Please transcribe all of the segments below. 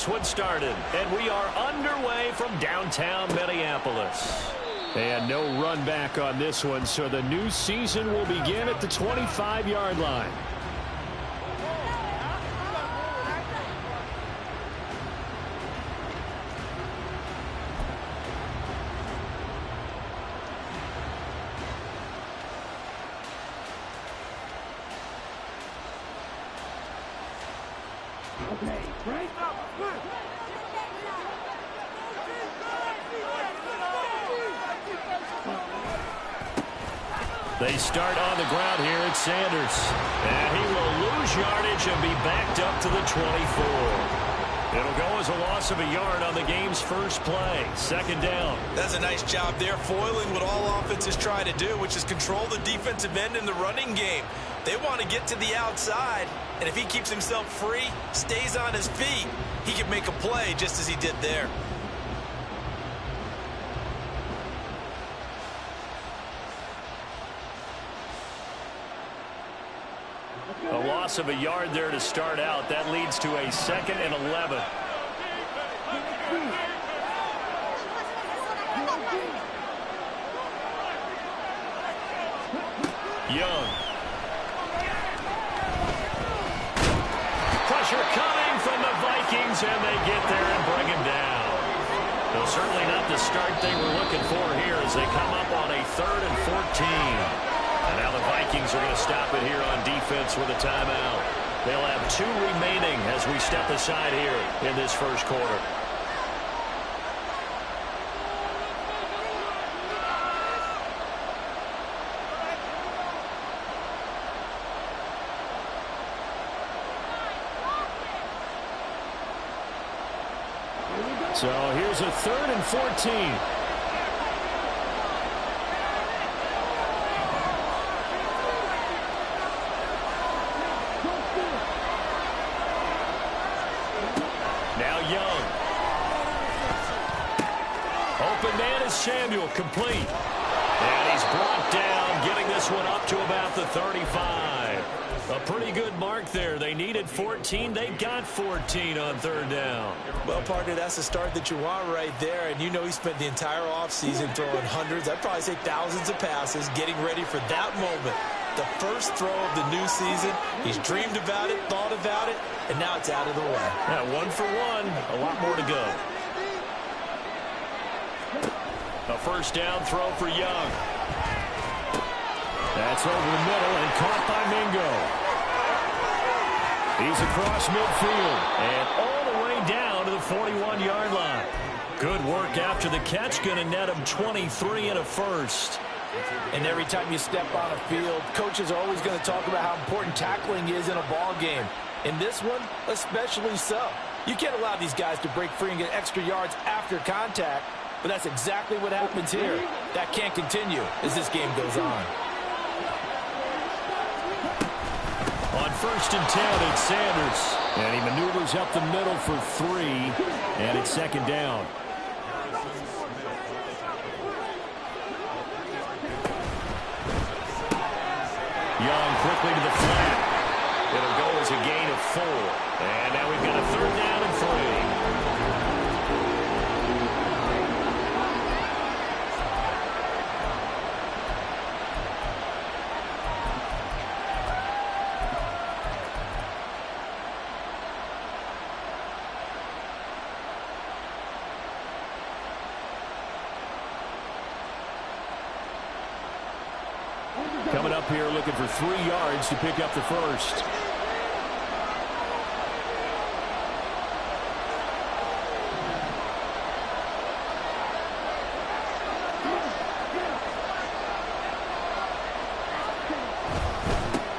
this one started. And we are underway from downtown Minneapolis. And no run back on this one, so the new season will begin at the 25-yard line. They start on the ground here at Sanders. And he will lose yardage and be backed up to the 24. It'll go as a loss of a yard on the game's first play. Second down. That's a nice job there, foiling what all offenses try to do, which is control the defensive end in the running game. They want to get to the outside, and if he keeps himself free, stays on his feet, he can make a play just as he did there. A loss of a yard there to start out. That leads to a 2nd and 11. Young. Pressure coming from the Vikings, and they get there and bring him down. Well, certainly not the start they were looking for here as they come up on a 3rd and 14. And now the Vikings are going to stop it here on defense with a timeout. They'll have 2 remaining as we step aside here in this first quarter. So here's a 3rd and 14. Samuel complete. And he's brought down, getting this one up to about the 35. A pretty good mark there. They needed 14. They got 14 on 3rd down. Well, partner, that's the start that you want right there. And you know he spent the entire offseason throwing hundreds, I'd probably say thousands of passes, getting ready for that moment. The first throw of the new season. He's dreamed about it, thought about it, and now it's out of the way. Yeah, 1 for 1. A lot more to go. A first down throw for Young. That's over the middle and caught by Mingo. He's across midfield and all the way down to the 41-yard line. Good work after the catch. Going to net him 23 and a first. And every time you step on a field, coaches are always going to talk about how important tackling is in a ball game. In this one, especially so. You can't allow these guys to break free and get extra yards after contact. But that's exactly what happens here. That can't continue as this game goes on. On 1st and 10, it's Sanders. And he maneuvers up the middle for 3. And it's 2nd down. Young quickly to the flat. It'll go as a gain of 4. And now we've got a 3rd down and 3. Coming up here looking for 3 yards to pick up the first.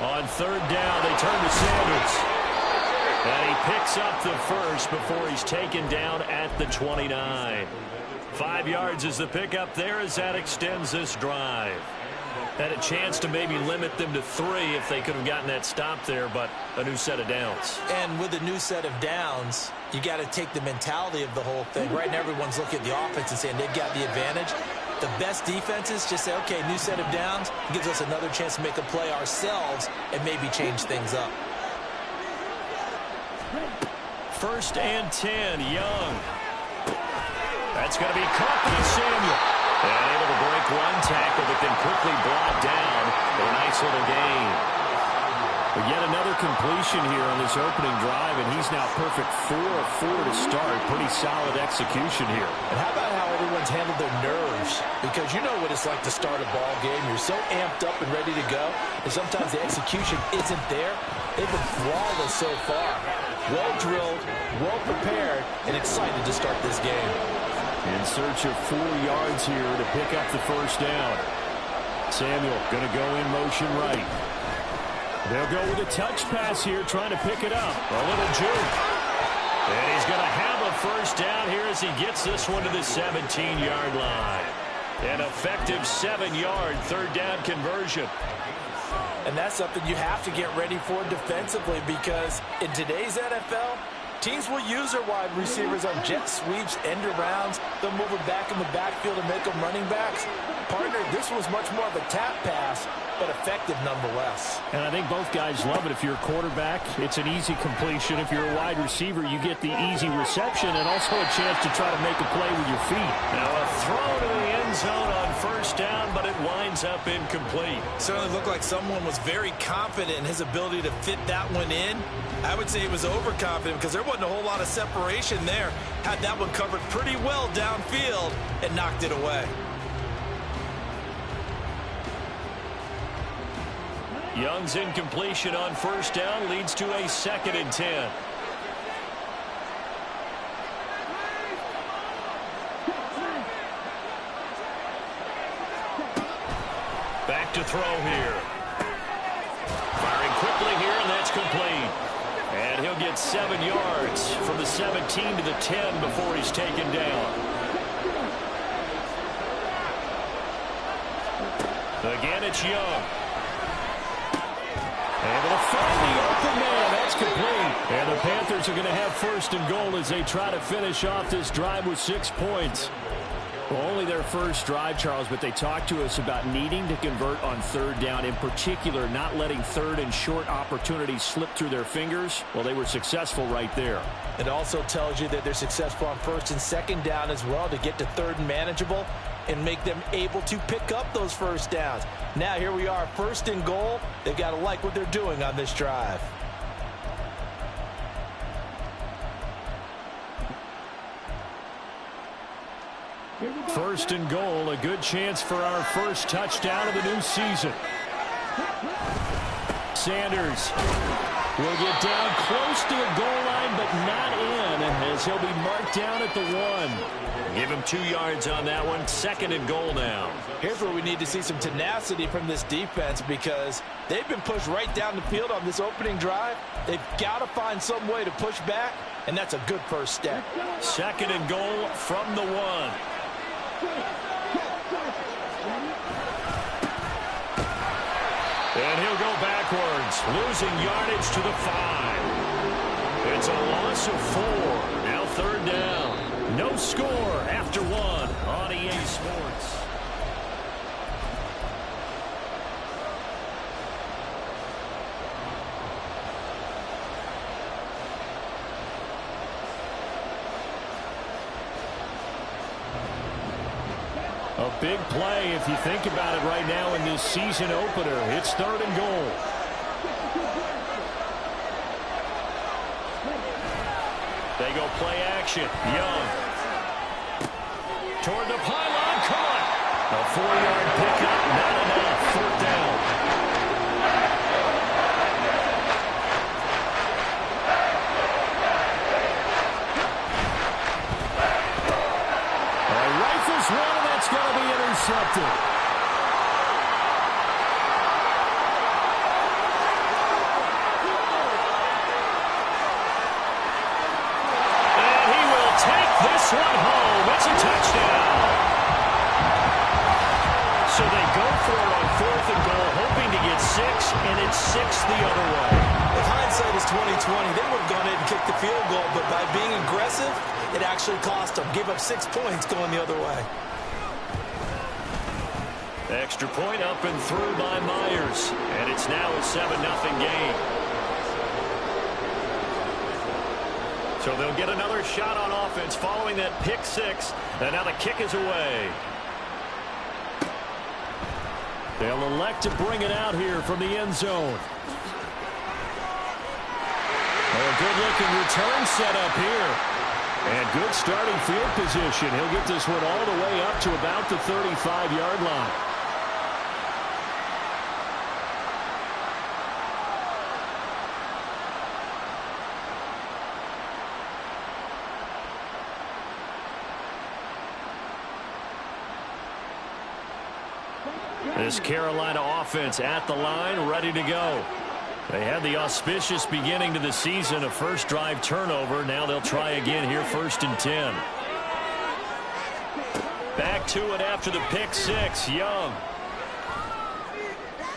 On 3rd down, they turn to Sanders. And he picks up the first before he's taken down at the 29. 5 yards is the pickup there as that extends this drive. Had a chance to maybe limit them to 3 if they could have gotten that stop there, but a new set of downs. And with a new set of downs, you got to take the mentality of the whole thing. Right now, everyone's looking at the offense and saying they've got the advantage. The best defenses just say, okay, new set of downs, gives us another chance to make a play ourselves and maybe change things up. 1st and 10. Young. That's going to be caught by Samuel. And able to break one tackle, but then quickly brought down for a nice little gain. But yet another completion here on this opening drive, and he's now perfect 4 of 4 to start. Pretty solid execution here. And how about how everyone's handled their nerves? Because you know what it's like to start a ball game. You're so amped up and ready to go, and sometimes the execution isn't there. They've been flawless so far. Well drilled, well prepared, and excited to start this game. In search of 4 yards here to pick up the first down. Samuel going to go in motion right. They'll go with a touch pass here, trying to pick it up. A little juke. And he's going to have a first down here as he gets this one to the 17-yard line. An effective 7-yard third down conversion. And that's something you have to get ready for defensively, because in today's NFL, teams will use their wide receivers on jet sweeps, end arounds. They'll move them back in the backfield and make them running backs. Partner, this was much more of a tap pass, but effective nonetheless. And I think both guys love it. If you're a quarterback, it's an easy completion. If you're a wide receiver, you get the easy reception and also a chance to try to make a play with your feet. Now a throw to the end zone on first down, but it winds up incomplete. Certainly looked like someone was very confident in his ability to fit that one in. I would say he was overconfident because there wasn't a whole lot of separation there. Had that one covered pretty well downfield and knocked it away. Young's incompletion on first down leads to a 2nd and 10. Back to throw here. Firing quickly here, and that's complete. And he'll get 7 yards from the 17 to the 10 before he's taken down. Again, it's Young. Able to find the open man. That's complete. And the Panthers are going to have 1st and goal as they try to finish off this drive with 6 points. Well, only their first drive, Charles, but they talked to us about needing to convert on 3rd down, in particular not letting 3rd and short opportunities slip through their fingers. Well, they were successful right there. It also tells you that they're successful on 1st and 2nd down as well to get to 3rd and manageable and make them able to pick up those first downs. Now here we are, 1st and goal. They've got to like what they're doing on this drive. First and goal, a good chance for our first touchdown of the new season. Sanders will get down close to the goal line, but not in, as he'll be marked down at the 1. Give him 2 yards on that one. 2nd and goal now. Here's where we need to see some tenacity from this defense, because they've been pushed right down the field on this opening drive. They've got to find some way to push back, and that's a good first step. 2nd and goal from the 1. And he'll go backwards, losing yardage to the 5. It's a loss of 4. Now 3rd down. No score after 1 on EA Sports. A big play if you think about it right now in this season opener. It's 3rd and goal. They go play action. Young. Toward the pylon, caught. A 4-yard pickup, not enough. 4th down. Rifles one, and that's going to be intercepted. And he will take this one home. It's a touchdown. So they go for it on 4th and goal, hoping to get 6, and it's 6 the other way. If hindsight is 20/20, they would have gone ahead and kicked the field goal, but by being aggressive, it actually cost them. Give up 6 points going the other way. Extra point up and through by Myers, and it's now a 7-0 game. So they'll get another shot on offense following that pick six. And now the kick is away. They'll elect to bring it out here from the end zone. A good-looking return set up here. And good starting field position. He'll get this one all the way up to about the 35-yard line. This Carolina offense at the line, ready to go. They had the auspicious beginning to the season, a first drive turnover. Now they'll try again here, 1st and 10. Back to it after the pick six. Young.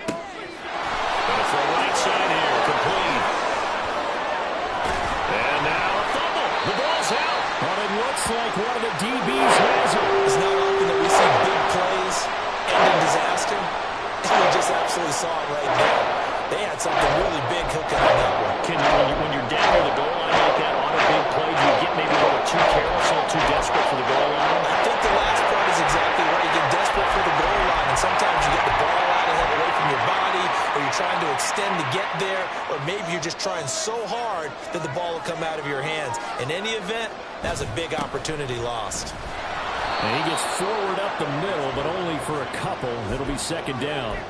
Gonna throw right side here, complete. And now a fumble. The ball's out. But it looks like one of the DBs has it. It's not often that we see big plays end in disaster. And we just absolutely saw it right there. They had something really big cooking on that one. Can you, when you're down near the goal line like that on a big play, do you get maybe a little too careless, a little too desperate for the goal line? I think the last part is exactly right. You get desperate for the goal line, and sometimes you get the ball out of it away from your body, or you're trying to extend to get there, or maybe you're just trying so hard that the ball will come out of your hands. In any event, that's a big opportunity lost. And he gets forward up the middle, but only for a couple. It'll be 2nd down.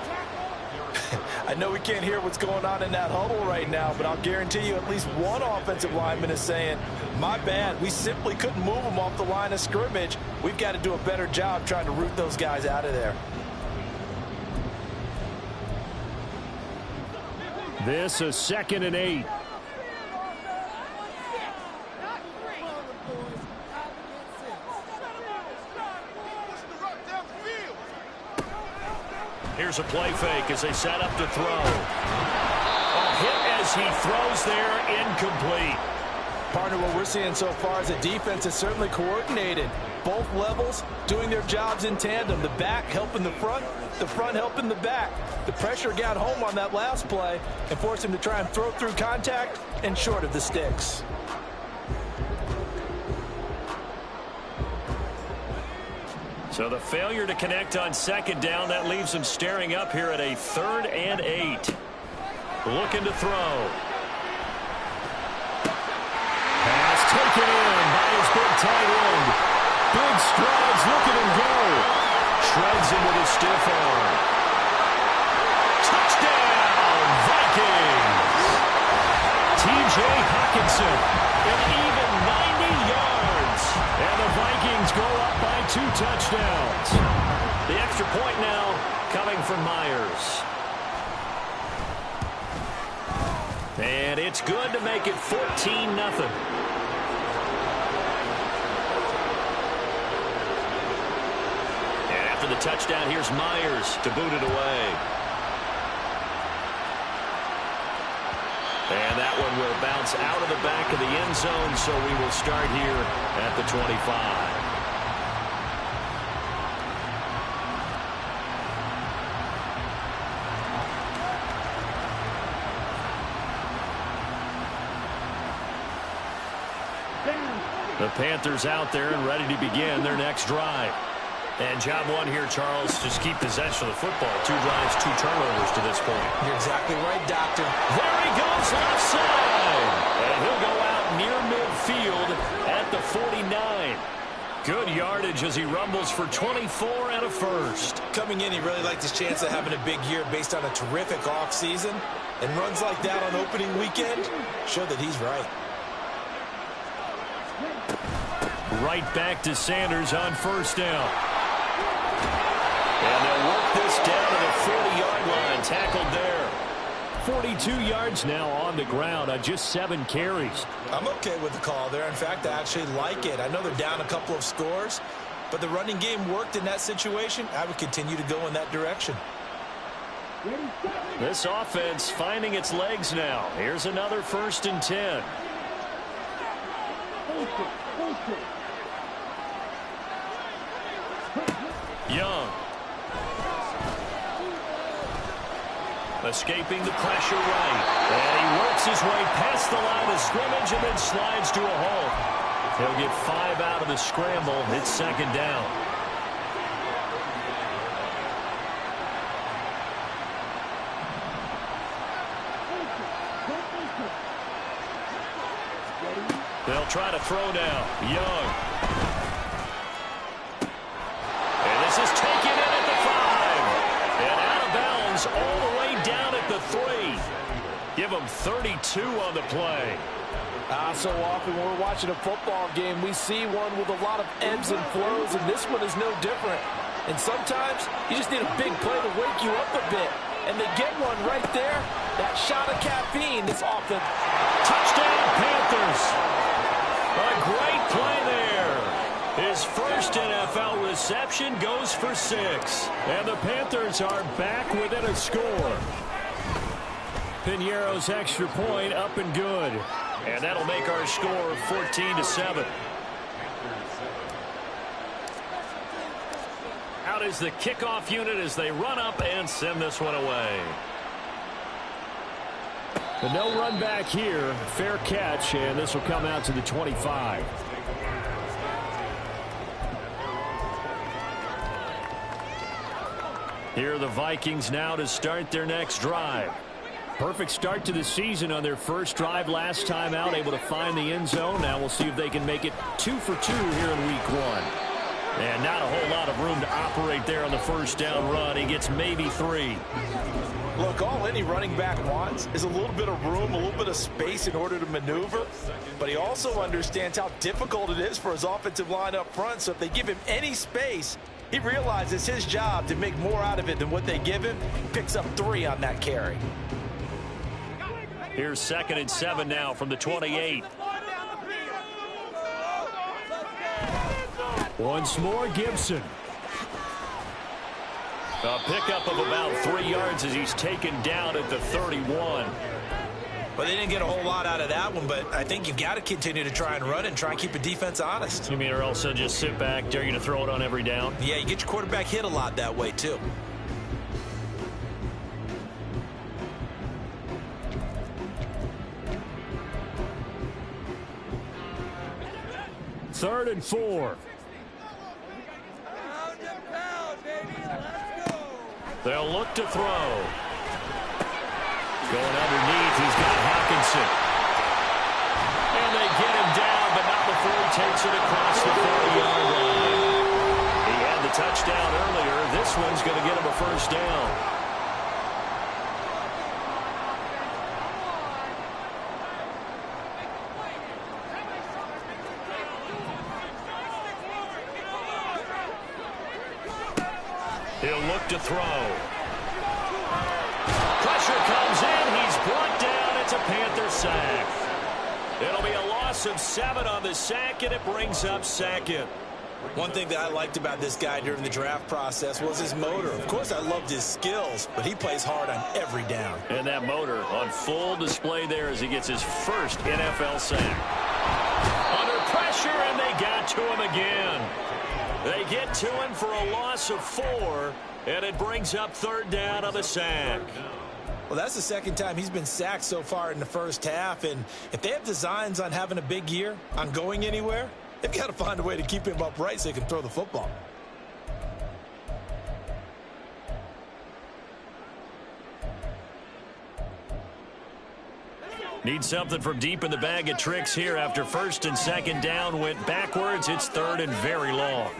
I know we can't hear what's going on in that huddle right now, but I'll guarantee you at least one offensive lineman is saying, my bad, we simply couldn't move them off the line of scrimmage. We've got to do a better job trying to root those guys out of there. This is 2nd and 8. Here's a play fake as they set up to throw. A hit as he throws there, incomplete. Partner, what we're seeing so far is the defense is certainly coordinated. Both levels doing their jobs in tandem. The back helping the front helping the back. The pressure got home on that last play and forced him to try and throw through contact and short of the sticks. So the failure to connect on 2nd down, that leaves him staring up here at a 3rd and 8. Looking to throw. Pass taken in by his big tight end. Big strides, look at him go. Shreds him with a stiff arm. Touchdown, Vikings! T.J. Hockenson, an even 90 yards. And the Vikings go up by 2 touchdowns. The extra point now coming from Myers. And it's good to make it 14-0. And after the touchdown, here's Myers to boot it away. And that one will bounce out of the back of the end zone, so we will start here at the 25. The Panthers out there and ready to begin their next drive. And job one here, Charles, just keep possession of the football. 2 drives, 2 turnovers to this point. You're exactly right, Doctor. There he goes left side. And he'll go out near midfield at the 49. Good yardage as he rumbles for 24 and a first. Coming in, he really liked his chance of having a big year based on a terrific offseason. And runs like that on opening weekend show that he's right. Right back to Sanders on 1st down. And they'll work this down to the 40-yard line. Tackled there. 42 yards now on the ground on just 7 carries. I'm okay with the call there. In fact, I actually like it. I know they're down a couple of scores, but the running game worked in that situation. I would continue to go in that direction. This offense finding its legs now. Here's another 1st and 10. Young. Escaping the pressure right. And he works his way past the line of scrimmage and then slides to a halt. He'll get 5 out of the scramble. It's second down. They'll try to throw now. Young. And this is taken in at the 5. And out of bounds all the way down at the 3. Give them 32 on the play. So often when we're watching a football game, we see one with a lot of ebbs and flows, and this one is no different. And sometimes you just need a big play to wake you up a bit. And they get one right there. That shot of caffeine is off the touchdown, Panthers. A great play there. His first NFL reception goes for 6. And the Panthers are back within a score. Piñeiro's extra point up and good. And that'll make our score 14-7. Out is the kickoff unit as they run up and send this one away. But no run back here. Fair catch, and this will come out to the 25. Here are the Vikings now to start their next drive. Perfect start to the season on their first drive last time out, able to find the end zone. Now we'll see if they can make it 2 for 2 here in week 1. And not a whole lot of room to operate there on the first down run. He gets maybe 3. Look, all any running back wants is a little bit of room, a little bit of space in order to maneuver. But he also understands how difficult it is for his offensive line up front. So if they give him any space, he realizes his job to make more out of it than what they give him. Picks up 3 on that carry. Here's 2nd and 7 now from the 28. Once more, Gibson. A pickup of about 3 yards as he's taken down at the 31. Well, they didn't get a whole lot out of that one, but I think you've got to continue to try and run and try and keep the defense honest. You mean, or else they'll just sit back, dare you to throw it on every down? Yeah, you get your quarterback hit a lot that way, too. Third and 4. They'll look to throw. Going underneath, he's got Hawkinson. And they get him down, but not before he takes it across the 40-yard line. He had the touchdown earlier. This one's going to get him a first down. He'll look to throw. Pressure comes in. He's brought down. It's a Panther sack. It'll be a loss of 7 on the sack, and it brings up 2nd. One thing that I liked about this guy during the draft process was his motor. Of course, I loved his skills, but he plays hard on every down. And that motor on full display there as he gets his first NFL sack. Under pressure, and they got to him again. They get to him for a loss of 4, and it brings up 3rd down on the sack. Well, that's the second time he's been sacked so far in the first half, and if they have designs on having a big year, on going anywhere, they've got to find a way to keep him upright so they can throw the football. Need something from deep in the bag of tricks here after 1st and 2nd down went backwards. It's 3rd and very long.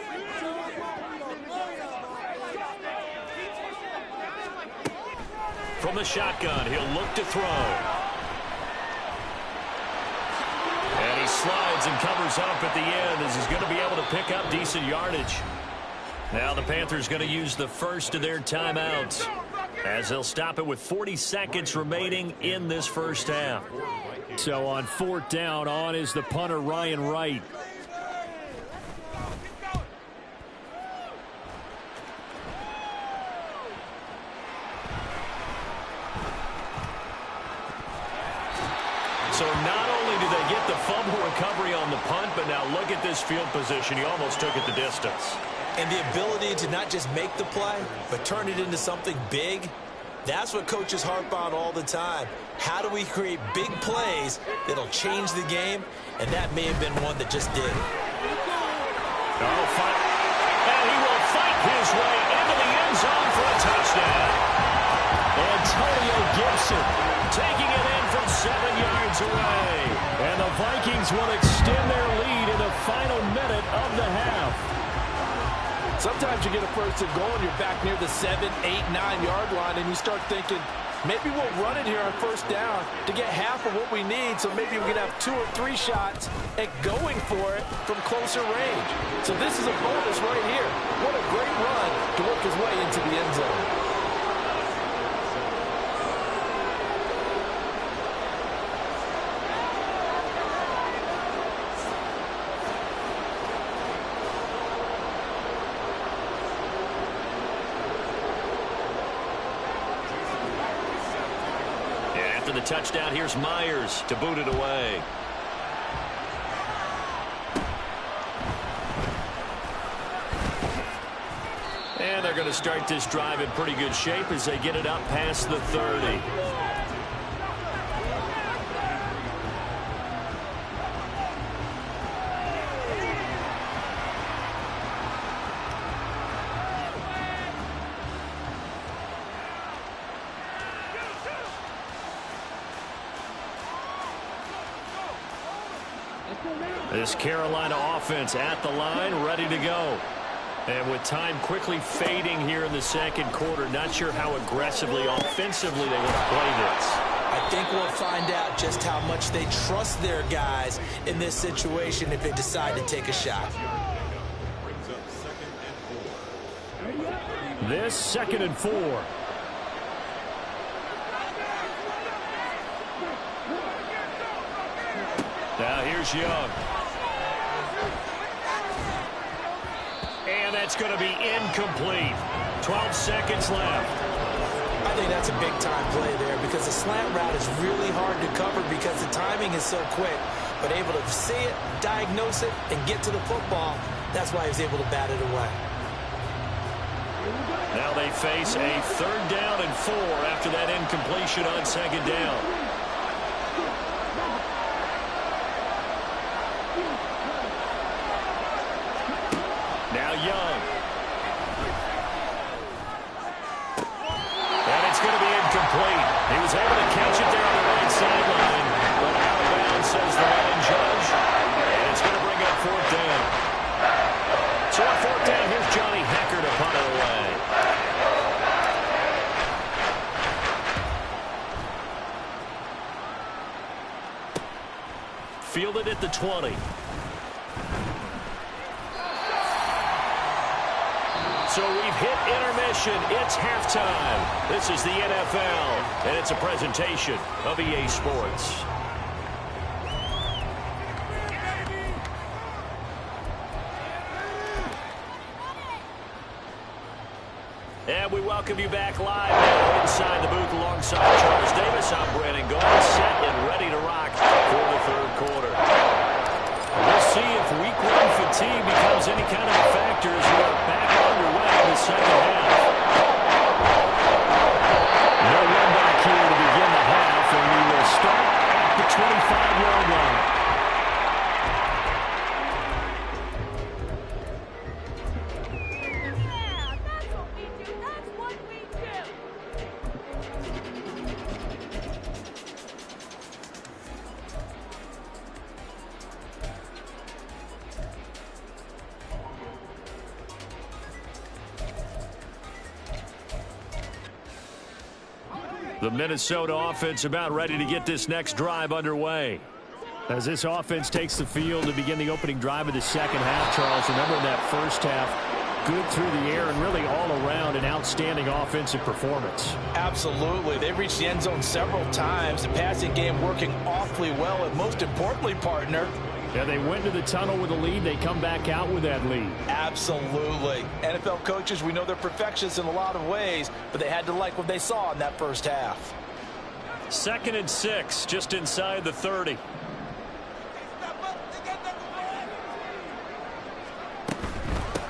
From the shotgun, he'll look to throw. And he slides and covers up at the end as he's going to be able to pick up decent yardage. Now the Panthers going to use the first of their timeouts as they'll stop it with 40 seconds remaining in this first half. So on 4th down, on is the punter Ryan Wright. So not only do they get the fumble recovery on the punt, but now look at this field position. He almost took it the distance. And the ability to not just make the play, but turn it into something big, That's what coaches harp on all the time. How do we create big plays that'll change the game? And that may have been one that just did. Oh, fight. And he will fight his way into the end zone for a touchdown. Antonio Gibson taking it in from 7 yards away. And the Vikings will extend their lead in the final minute of the half. Sometimes you get a first and goal and you're back near the 7, 8, 9-yard line, and you start thinking, maybe we'll run it here on first down to get half of what we need, so maybe we can have 2 or 3 shots at going for it from closer range. So this is a bonus right here. What a great run to work his way into the end zone. After the touchdown, here's Myers to boot it away. And they're going to start this drive in pretty good shape as they get it up past the 30. This Carolina offense at the line, ready to go. And with time quickly fading here in the second quarter, not sure how aggressively, offensively they want to play this. I think we'll find out just how much they trust their guys in this situation if they decide to take a shot. This 2nd and 4. Now here's Young. And that's going to be incomplete. 12 seconds left. I think that's a big-time play there because the slant route is really hard to cover because the timing is so quick. But able to see it, diagnose it, and get to the football, that's why he was able to bat it away. Now they face a 3rd down and 4 after that incompletion on 2nd down. Now Young. And it's going to be incomplete. He was able to catch it there on the right sideline, but out of bounds, says the line judge. And it's going to bring up 4th down. So on 4th down, here's Johnny Hecker to punt it away. Fielded at the 20. So we've hit intermission. It's halftime. This is the NFL, and it's a presentation of EA Sports. And we welcome you back live now inside the booth alongside Charles Davis. I'm Brandon Gold, set and ready to rock for the 3rd quarter. We'll see if week 1 fatigue becomes any kind of a factor as we are back underway in the second half. No run back here to begin the half, and we will start at the 25-yard line. The Minnesota offense about ready to get this next drive underway. As this offense takes the field to begin the opening drive of the second half, Charles, remember in that first half, good through the air and really all around an outstanding offensive performance. Absolutely. They've reached the end zone several times. The passing game working awfully well, and most importantly, partner, yeah, they went to the tunnel with a lead. They come back out with that lead. Absolutely. NFL coaches, we know they're perfectionists in a lot of ways, but they had to like what they saw in that first half. 2nd and 6, just inside the 30.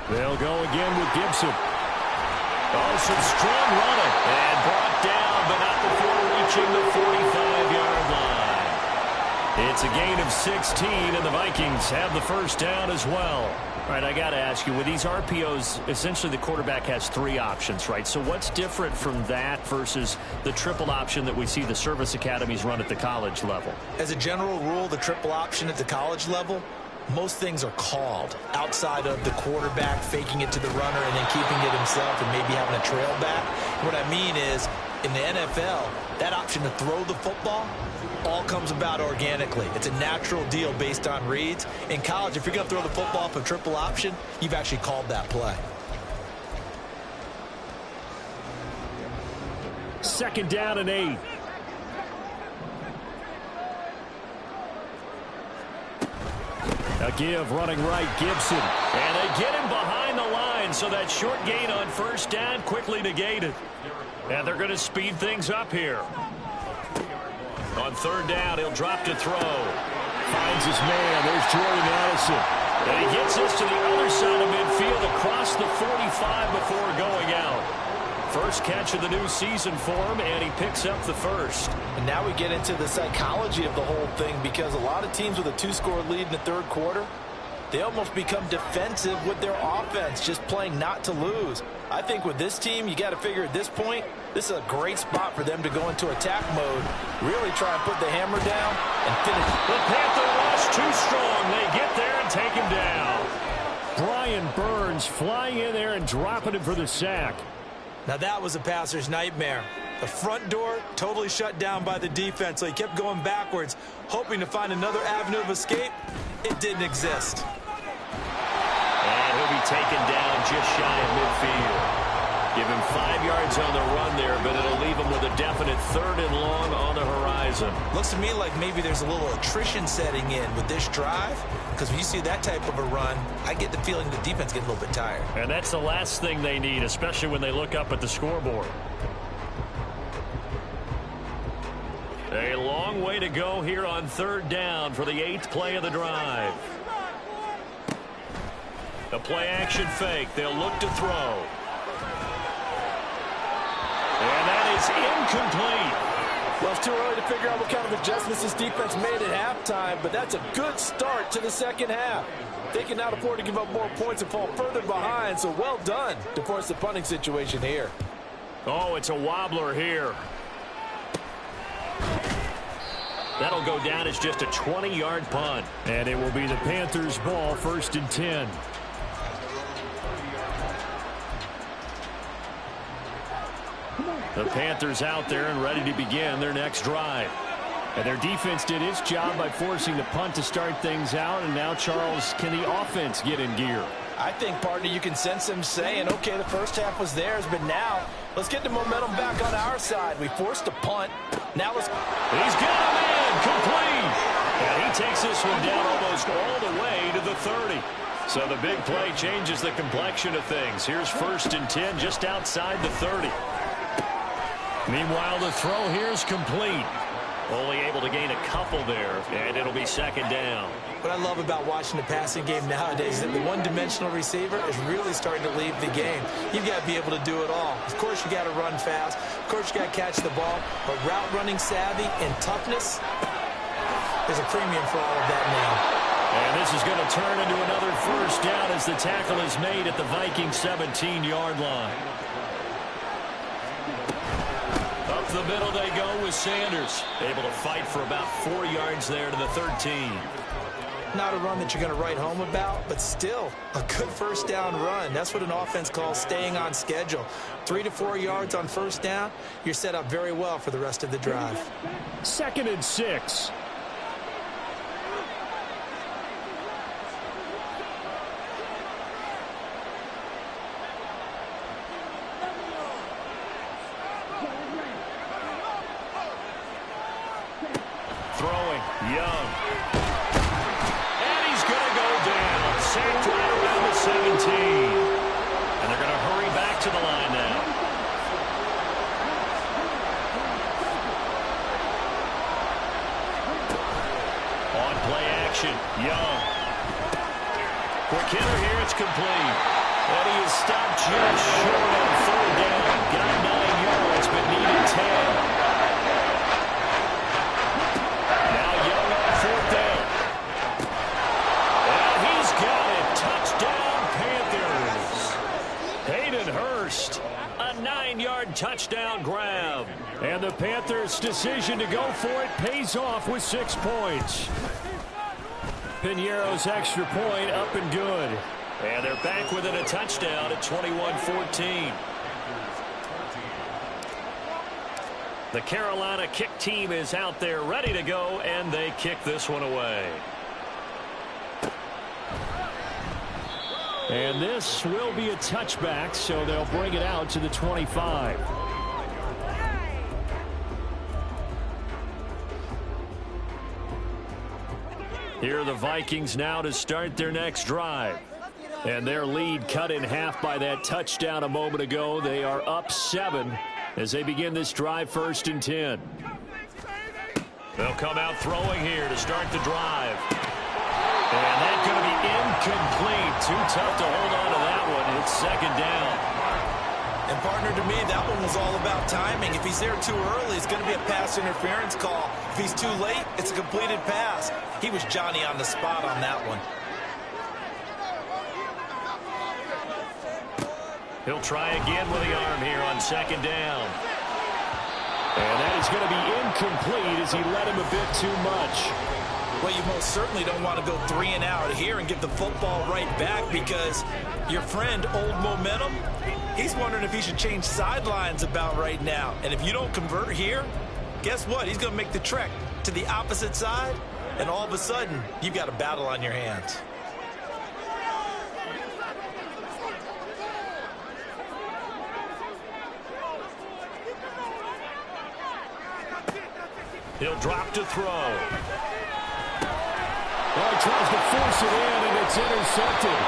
They'll go again with Gibson. Oh, some strong running. And brought down, but not before reaching the 45-yard line. It's a gain of 16, and the Vikings have the first down as well. All right, I got to ask you, with these RPOs, essentially the quarterback has 3 options, right? So what's different from that versus the triple option that we see the service academies run at the college level? As a general rule, the triple option at the college level, most things are called outside of the quarterback faking it to the runner and then keeping it himself and maybe having a trail back. What I mean is, in the NFL, that option to throw the football all comes about organically. It's a natural deal based on reads. In college, if you're going to throw the football off a triple option, you've actually called that play. Second down and 8. A give running right, Gibson. And they get him behind the line, so that short gain on first down quickly negated. And they're going to speed things up here. On third down, he'll drop to throw. Finds his man. There's Jordan Addison. And he gets this to the other side of midfield across the 45 before going out. First catch of the new season for him, and he picks up the first. And now we get into the psychology of the whole thing, because a lot of teams with a 2-score lead in the third quarter, they almost become defensive with their offense, just playing not to lose. I think with this team, you got to figure at this point, this is a great spot for them to go into attack mode, really try and put the hammer down and finish. The Panther rush too strong. They get there and take him down. Brian Burns flying in there and dropping him for the sack. Now that was a passer's nightmare. The front door totally shut down by the defense, so he kept going backwards, hoping to find another avenue of escape. It didn't exist. And he'll be taken down just shy of midfield. Give him 5 yards on the run there, but it'll leave him with a definite 3rd and long on the horizon. Looks to me like maybe there's a little attrition setting in with this drive, because when you see that type of a run, I get the feeling the defense gets a little bit tired. And that's the last thing they need, especially when they look up at the scoreboard. A long way to go here on third down for the 8th play of the drive. The play action fake. They'll look to throw. And that is incomplete. Well, it's too early to figure out what kind of adjustments this defense made at halftime, but that's a good start to the second half. They cannot afford to give up more points and fall further behind, so well done to force the punting situation here. Oh, it's a wobbler here. That'll go down as just a 20-yard punt. And it will be the Panthers' ball, 1st and 10. The Panthers out there and ready to begin their next drive. And their defense did its job by forcing the punt to start things out. And now, Charles, can the offense get in gear? I think, partner, you can sense them saying, okay, the first half was theirs, but now let's get the momentum back on our side. We forced a punt. Now let's... He's got him in, complete. And he takes this one down almost all the way to the 30. So the big play changes the complexion of things. Here's 1st and 10 just outside the 30. Meanwhile, the throw here is complete. Only able to gain a couple there, and it'll be 2nd down. What I love about watching the passing game nowadays is that the one-dimensional receiver is really starting to leave the game. You've got to be able to do it all. Of course, you got to run fast. Of course, you got to catch the ball. But route running savvy and toughness, there's a premium for all of that now. And this is going to turn into another 1st down as the tackle is made at the Vikings 17-yard line. Up the middle they go with Sanders. Able to fight for about 4 yards there to the 13. Not a run that you're going to write home about, but still a good 1st down run. That's what an offense calls staying on schedule. 3 to 4 yards on 1st down, you're set up very well for the rest of the drive. 2nd and 6. Throwing, Young. And he's going to go down. Sacked right around the 17. And they're going to hurry back to the line now. On play action, Young. Quick hitter here, it's complete. And he is stopped just short on third down. Got 9 yards, but needed 10. Now Young on fourth down. And he's got it. Touchdown, Panthers. Hayden Hurst, a 9-yard touchdown grab. And the Panthers' decision to go for it pays off with 6 points. Piñeiro's extra point up and good. And they're back within a touchdown at 21-14. The Carolina kick team is out there ready to go, and they kick this one away. And this will be a touchback, so they'll bring it out to the 25. Here are the Vikings now to start their next drive. And their lead cut in half by that touchdown a moment ago. They are up 7 as they begin this drive, 1st and 10. They'll come out throwing here to start the drive. And that's going to be incomplete. Too tough to hold on to that one. It's 2nd down. And partner, to me, that one was all about timing. If he's there too early, it's going to be a pass interference call. If he's too late, it's a completed pass. He was Johnny on the spot on that one. He'll try again with the arm here on 2nd down. And that is going to be incomplete as he led him a bit too much. Well, you most certainly don't want to go 3 and out here and give the football right back, because your friend, Old Momentum, he's wondering if he should change sidelines about right now. And if you don't convert here, guess what? He's going to make the trek to the opposite side, and all of a sudden, you've got a battle on your hands. He'll drop to throw. Well, he tries to force it in, and it's intercepted.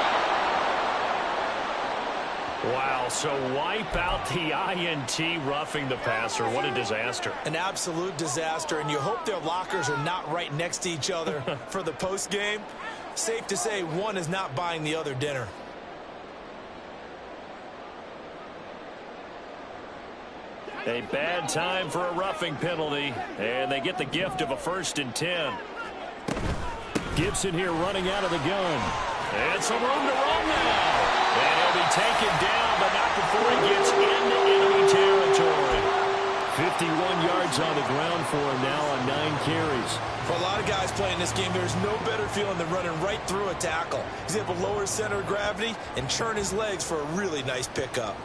Wow, so wipe out the INT, roughing the passer. What a disaster. An absolute disaster, and you hope their lockers are not right next to each other for the postgame. Safe to say one is not buying the other dinner. A bad time for a roughing penalty, and they get the gift of a 1st and 10. Gibson here running out of the gun. And some room to run now. And he'll be taken down, but not before he gets into enemy territory. 51 yards on the ground for him now on 9 carries. For a lot of guys playing this game, there's no better feeling than running right through a tackle. He's able to lower his center of gravity and churn his legs for a really nice pickup.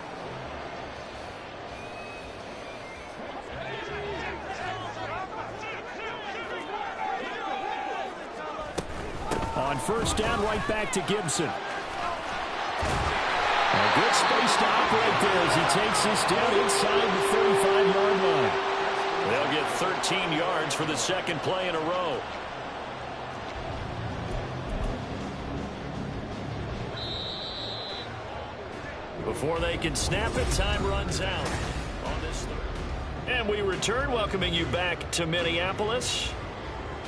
On 1st down, right back to Gibson. A good space to operate there as he takes this down inside the 35-yard line. They'll get 13 yards for the 2nd play in a row. Before they can snap it, time runs out on this third. And we return, welcoming you back to Minneapolis.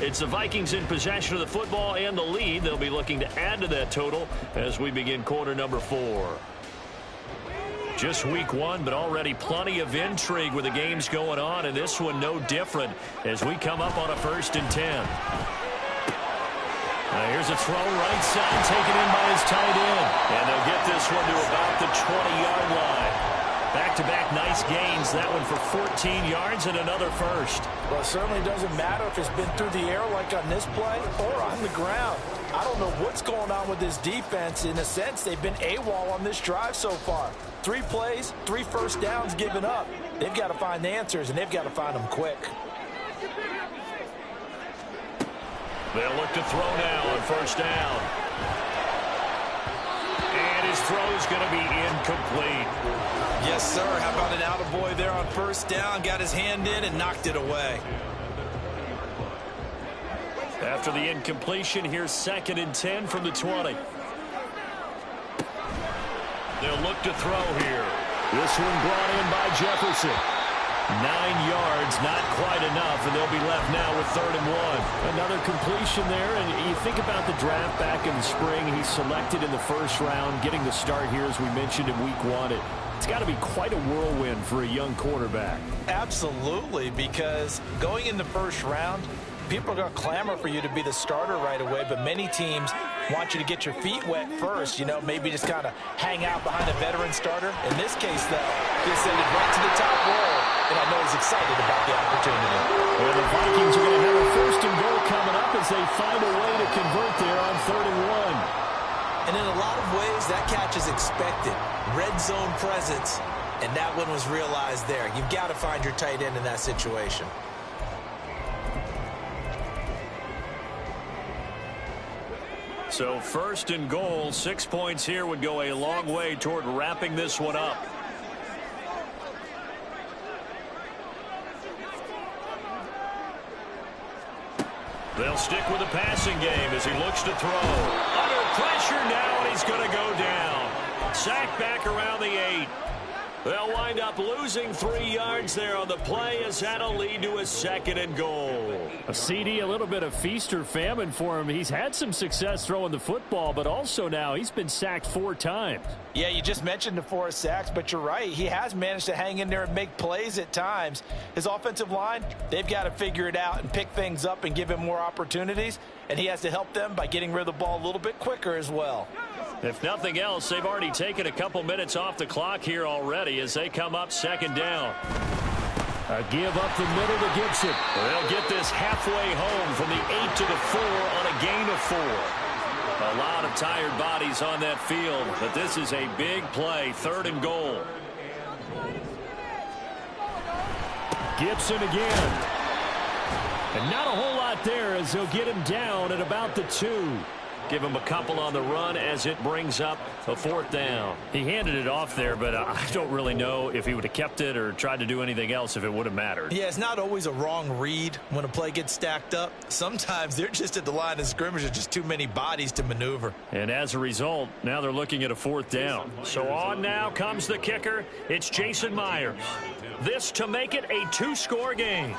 It's the Vikings in possession of the football and the lead. They'll be looking to add to that total as we begin quarter number 4. Just week 1, but already plenty of intrigue with the games going on, and this one no different as we come up on a 1st and 10. Now here's a throw right side taken in by his tight end, and they'll get this one to about the 20-yard line. Back-to-back nice gains, that one for 14 yards and another 1st. Well, it certainly doesn't matter if it's been through the air like on this play or on the ground. I don't know what's going on with this defense. In a sense, they've been AWOL on this drive so far. 3 plays, 3 first downs given up. They've got to find the answers, and they've got to find them quick. They'll look to throw now on 1st down. And his throw's going to be incomplete. Yes, sir. How about an attaboy there on 1st down? Got his hand in and knocked it away. After the incompletion, here's 2nd and 10 from the 20. They'll look to throw here. This one brought in by Jefferson. 9 yards, not quite enough, and they'll be left now with 3rd and 1. Another completion there, and you think about the draft back in the spring. He's selected in the first round, getting the start here, as we mentioned, in week 1. It's got to be quite a whirlwind for a young quarterback. Absolutely, because going in the first round, people are going to clamor for you to be the starter right away, but many teams want you to get your feet wet first, maybe just kind of hang out behind a veteran starter. In this case, though, he ascended right to the top role, and I know he's excited about the opportunity. Well, the Vikings are going to have a 1st and goal coming up as they find a way to convert there on 3rd and 1. And in a lot of ways, that catch is expected. Red zone presence, and that one was realized there. You've got to find your tight end in that situation. So 1st and goal, 6 points here would go a long way toward wrapping this one up. They'll stick with the passing game as he looks to throw. Under pressure now, and he's going to go down. Sacked back around the 8. They'll wind up losing 3 yards there on the play as that'll lead to a 2nd and goal. A CD, a little bit of feast or famine for him. He's had some success throwing the football, but also now he's been sacked 4 times. Yeah, you just mentioned the 4 sacks, but you're right. He has managed to hang in there and make plays at times. His offensive line, they've got to figure it out and pick things up and give him more opportunities, and he has to help them by getting rid of the ball a little bit quicker as well. If nothing else, they've already taken a couple minutes off the clock here already as they come up 2nd down. A give up the middle to Gibson. They'll get this halfway home from the 8 to the 4 on a gain of 4. A lot of tired bodies on that field, but this is a big play, 3rd and goal. Gibson again. And not a whole lot there as he'll get him down at about the 2. Give him a couple on the run as it brings up a 4th down. He handed it off there, but I don't really know if he would have kept it or tried to do anything else if it would have mattered. Yeah, it's not always a wrong read when a play gets stacked up. Sometimes they're just at the line of scrimmage. There's just too many bodies to maneuver. And as a result, now they're looking at a 4th down. So on now comes the kicker. It's Jason Myers. This to make it a 2-score game.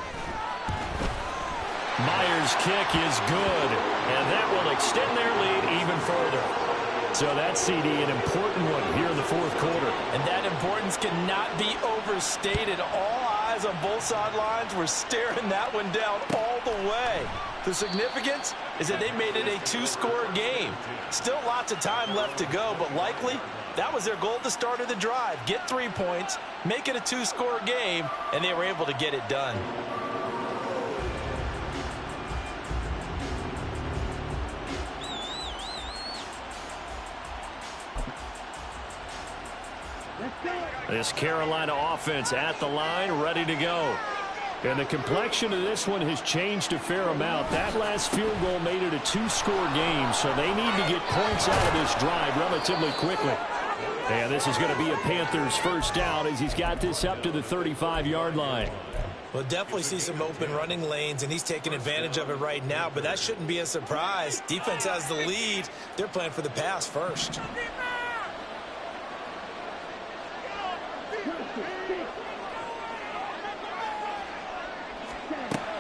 Myers' kick is good, and that will extend their lead even further. So that CD, an important one here in the 4th quarter. And that importance cannot be overstated. All eyes on both sidelines were staring that one down all the way. The significance is that they made it a 2-score game. Still lots of time left to go, but likely that was their goal at the start of the drive. Get 3 points, make it a 2-score game, and they were able to get it done. This Carolina offense at the line, ready to go. And the complexion of this one has changed a fair amount. That last field goal made it a 2-score game, so they need to get points out of this drive relatively quickly. And this is going to be a Panthers 1st down as he's got this up to the 35-yard line. We'll definitely see some open running lanes, and he's taking advantage of it right now, but that shouldn't be a surprise. Defense has the lead. They're playing for the pass first.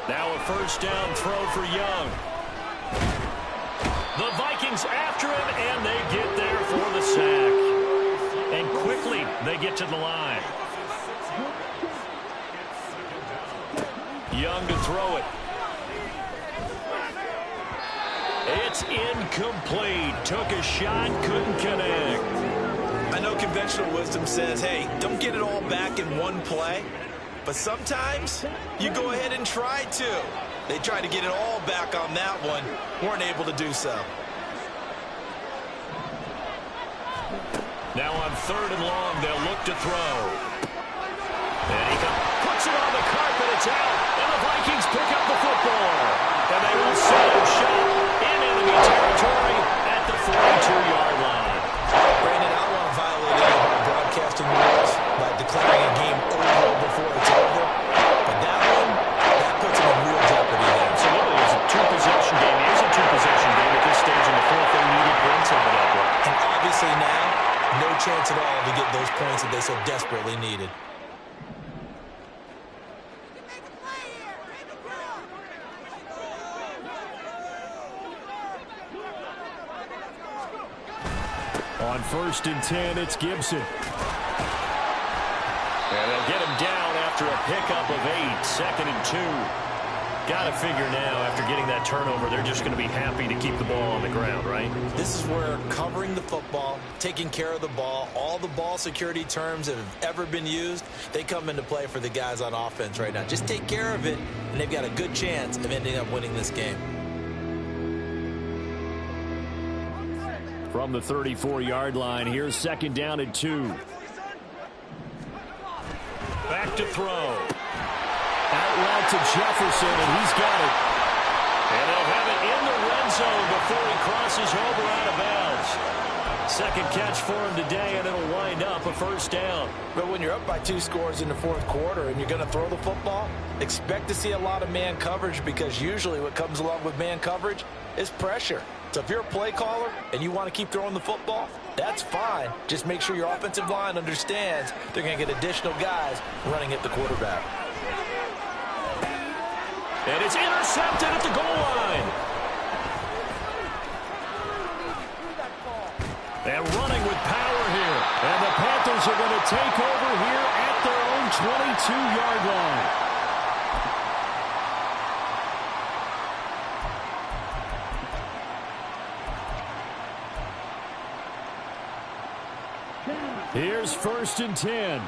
Now a 1st down throw for Young. The Vikings after him, and they get there for the sack. And quickly they get to the line. Young to throw it. It's incomplete. Took a shot, couldn't connect. I know conventional wisdom says, hey, don't get it all back in one play. But sometimes you go ahead and try to. They tried to get it all back on that one. Weren't able to do so. Now on 3rd and long, they'll look to throw. And he puts it on the carpet. It's out. And the Vikings pick up the football. And they will set up shop in enemy territory at the 42-yard line. Brandon, I don't want to violate any of our broadcasting rules by declaring a game over before it's over. But that one, that puts them in real jeopardy there. Absolutely. It's a 2-possession game. It is a 2-possession game at this stage in the 4th. They needed points out of that one. And obviously now, no chance at all to get those points that they so desperately needed. On 1st and 10, it's Gibson. And they'll get him down after a pickup of 8. 2nd and 2. Got to figure now, after getting that turnover, they're just going to be happy to keep the ball on the ground, right? This is where covering the football, taking care of the ball, all the ball security terms that have ever been used, they come into play for the guys on offense right now. Just take care of it, and they've got a good chance of ending up winning this game. From the 34-yard line, here's 2nd down and 2. Back to throw. Out route to Jefferson, and he's got it. And they'll have it in the red zone before he crosses over out of bounds. 2nd catch for him today, and it'll wind up a 1st down. But when you're up by 2 scores in the 4th quarter and you're going to throw the football, expect to see a lot of man coverage, because usually what comes along with man coverage is pressure. So if you're a play caller and you want to keep throwing the football, that's fine. Just make sure your offensive line understands they're going to get additional guys running at the quarterback. And it's intercepted at the goal line. And running with power here. And the Panthers are going to take over here at their own 22-yard line. Here's 1st and 10.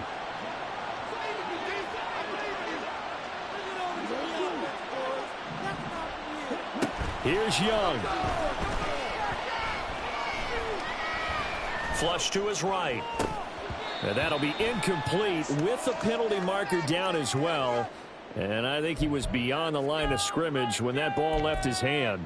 Here's Young. Flush to his right. And that'll be incomplete with the penalty marker down as well. And I think he was beyond the line of scrimmage when that ball left his hand.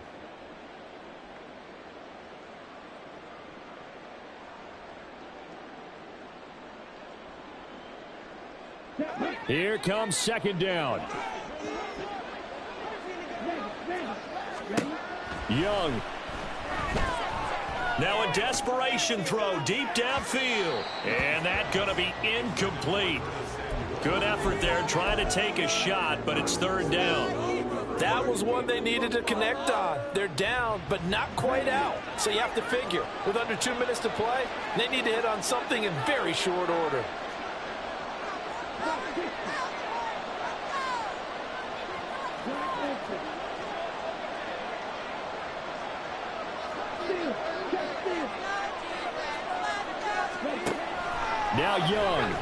Here comes 2nd down. Young. Now a desperation throw deep downfield. And that's going to be incomplete. Good effort there trying to take a shot, but it's 3rd down. That was one they needed to connect on. They're down, but not quite out. So you have to figure, with under 2 minutes to play, they need to hit on something in very short order. Now Young.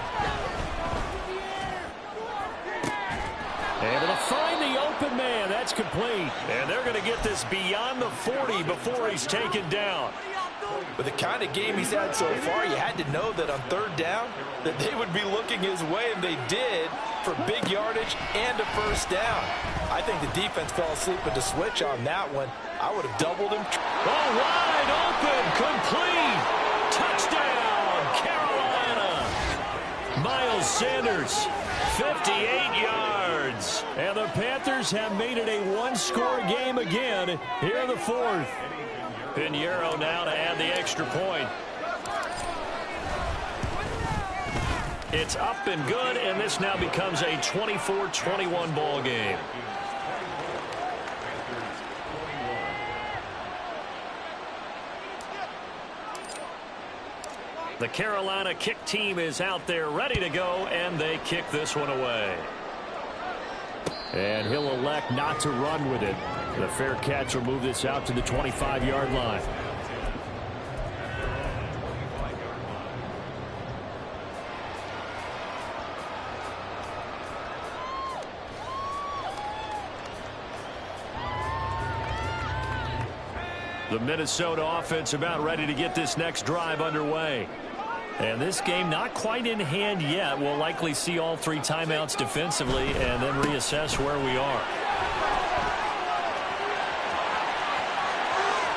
Able to find the open man. That's complete. And they're going to get this beyond the 40 before he's taken down. With the kind of game he's had so far, you had to know that on 3rd down that they would be looking his way, and they did, for big yardage and a 1st down. I think the defense fell asleep with the switch on that one. I would have doubled him. Oh, wide open, complete. Touchdown, Carolina. Miles Sanders, 58 yards. And the Panthers have made it a 1-score game again here in the 4th. Pinheiro now to add the extra point. It's up and good, and this now becomes a 24-21 ball game. The Carolina kick team is out there ready to go, and they kick this one away. And he'll elect not to run with it. The fair catch will move this out to the 25-yard line. The Minnesota offense about ready to get this next drive underway. And this game not quite in hand yet. We'll likely see all 3 timeouts defensively and then reassess where we are.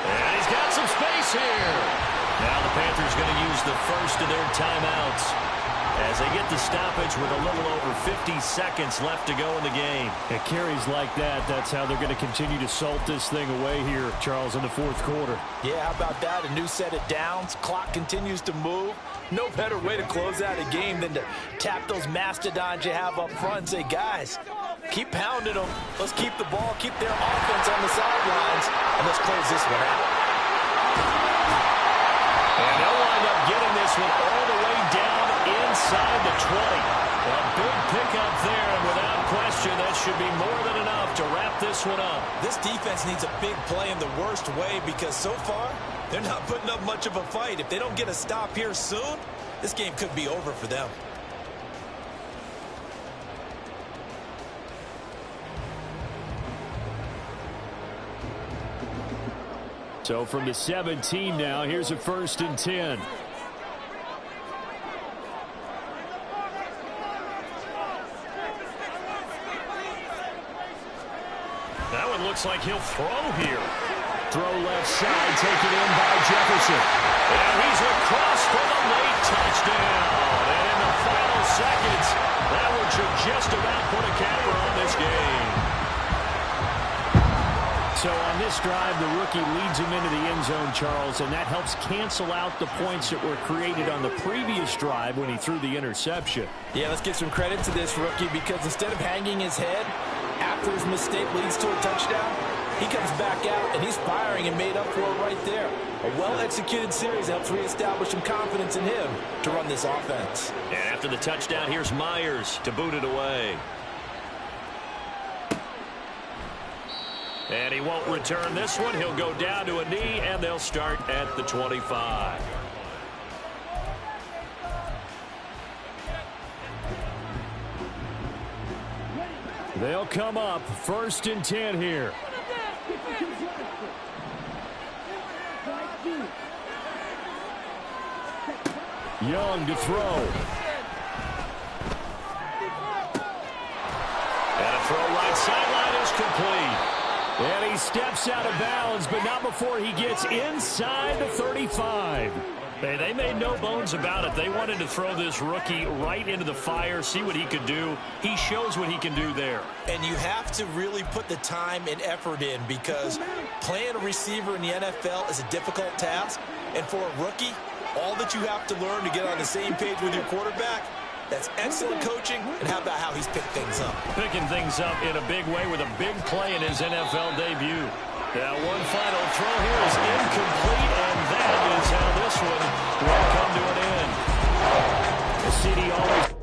And he's got some space here. Now the Panthers going to use the first of their timeouts as they get the stoppage with a little over 50 seconds left to go in the game. At carries like that, that's how they're going to continue to salt this thing away here, Charles, in the 4th quarter. Yeah, how about that? A new set of downs. Clock continues to move. No better way to close out a game than to tap those mastodons you have up front and say, guys, keep pounding them. Let's keep the ball, keep their offense on the sidelines, and let's close this one out. And they'll line be more than enough to wrap this one up. This defense needs a big play in the worst way because so far, they're not putting up much of a fight. If they don't get a stop here soon, this game could be over for them. So from the 17 now, here's a 1st and 10. That one looks like he'll throw here. Throw left side, taken in by Jefferson. And he's across for the late touchdown. And in the final seconds, that one should just about put a capper on this game. So on this drive, the rookie leads him into the end zone, Charles, and that helps cancel out the points that were created on the previous drive when he threw the interception. Yeah, let's give some credit to this rookie because instead of hanging his head after his mistake leads to a touchdown, he comes back out and he's firing and made up for it right there. A well-executed series helps reestablish some confidence in him to run this offense. And after the touchdown, here's Myers to boot it away. And he won't return this one. He'll go down to a knee, and they'll start at the 25. They'll come up 1st and 10 here. Young to throw. And a throw right sideline is complete. And he steps out of bounds, but not before he gets inside the 35. Hey, they made no bones about it. They wanted to throw this rookie right into the fire, see what he could do. He shows what he can do there. And you have to really put the time and effort in because playing a receiver in the NFL is a difficult task. And for a rookie, all that you have to learn to get on the same page with your quarterback, that's excellent coaching, and how about how he's picked things up? Picking things up in a big way with a big play in his NFL debut. Now one final throw here is incomplete, and that is how this one will come to an end. The city always